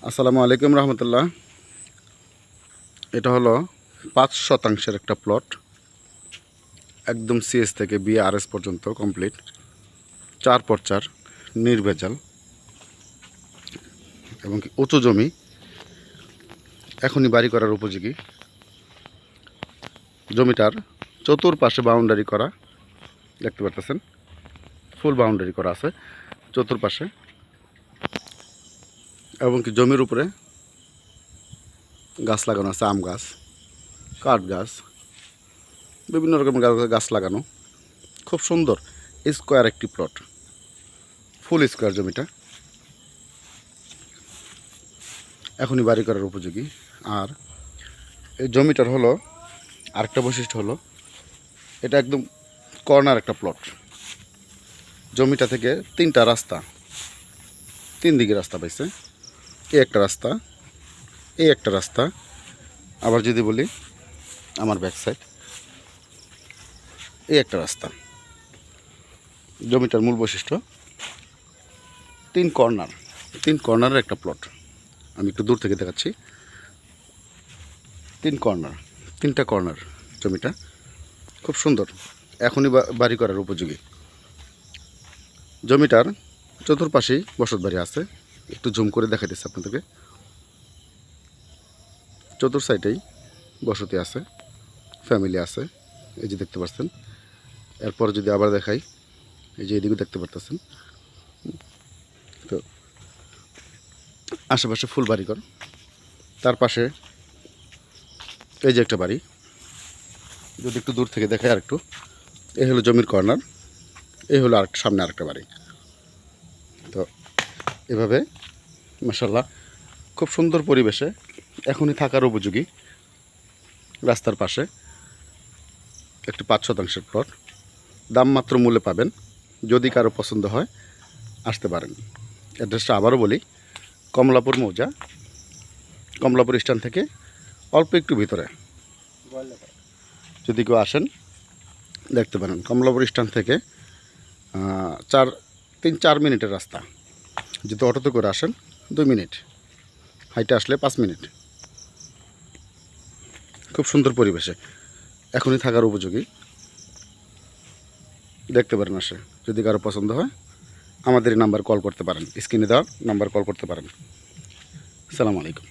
আসসালামু আলাইকুম রহমতুল্লাহ। এটা হলো 5% একটা প্লট, একদম সিএস থেকে বিআরএস পর্যন্ত কমপ্লিট, 4x4 নির্ভেজাল এবং উঁচু জমি, এখনই বাড়ি করার উপযোগী। জমিটার চতুর্পাশে বাউন্ডারি করা, দেখতে পাচ্ছেন ফুল বাউন্ডারি করা আছে চতুর্পাশে, এবং কি জমির উপরে গাছ লাগানো আছে, আম গাছ, কাঠ গাছ, বিভিন্ন রকমের গাছ লাগানো। খুব সুন্দর স্কোয়ার একটি প্লট, ফুল স্কোয়ার জমিটা, এখনই বাড়ি করার উপযোগী। আর এই জমিটার হলো আরেকটা বৈশিষ্ট্য হলো, এটা একদম কর্নার একটা প্লট। জমিটা থেকে 3টা রাস্তা, 3 দিকে রাস্তা পাইছে। এই একটা রাস্তা, এই একটা রাস্তা, আবার যদি বলি আমার ব্যাক সাইড, এই একটা রাস্তা। জমিটার মূল বৈশিষ্ট্য 3 কর্নারের একটা প্লট। আমি একটু দূর থেকে দেখাচ্ছি। 3টা কর্নার জমিটা, খুব সুন্দর, এখনই বাড়ি করার উপযোগী। জমিটার চতুর্পাশেই বসত বাড়ি আছে, একটু জুম করে দেখা দিচ্ছি আপনাদেরকে। চতুর সাইডেই বসতি আছে, ফ্যামিলি আছে, এই যে দেখতে পাচ্ছেন। এরপর যদি আবার দেখাই, এই যে এদিকে দেখতে পারতেছেন। তো আশেপাশে ফুল বাড়িঘর, তার পাশে এই যে একটা বাড়ি, যদি একটু দূর থেকে দেখাই আরেকটু, এই হলো জমির কর্নার, এই হলো সামনে আরেকটা বাড়ি। তো এভাবে মাশাআল্লাহ খুব সুন্দর পরিবেশে, এখনই থাকার উপযোগী, রাস্তার পাশে একটি 5% প্লট। দাম মাত্র মূল্যে পাবেন, যদি কারো পছন্দ হয় আসতে পারেন। অ্যাড্রেসটা আবারও বলি, কমলাপুর মৌজা, কমলাপুর স্ট্যান্ড থেকে অল্প একটু ভিতরে। যদি কেউ আসেন দেখতে পারেন, কমলাপুর স্ট্যান্ড থেকে 3-4 মিনিটের রাস্তা। যদি অটোতে করে আসেন 2 মিনিট, হাইটে আসলে 5 মিনিট। খুব সুন্দর পরিবেশে, এখনই থাকার উপযোগী, দেখতে পারেন আসে। যদি কারো পছন্দ হয় আমাদের এই নাম্বার কল করতে পারেন, স্ক্রিনে দেওয়া নাম্বার কল করতে পারেন। আসসালামু আলাইকুম।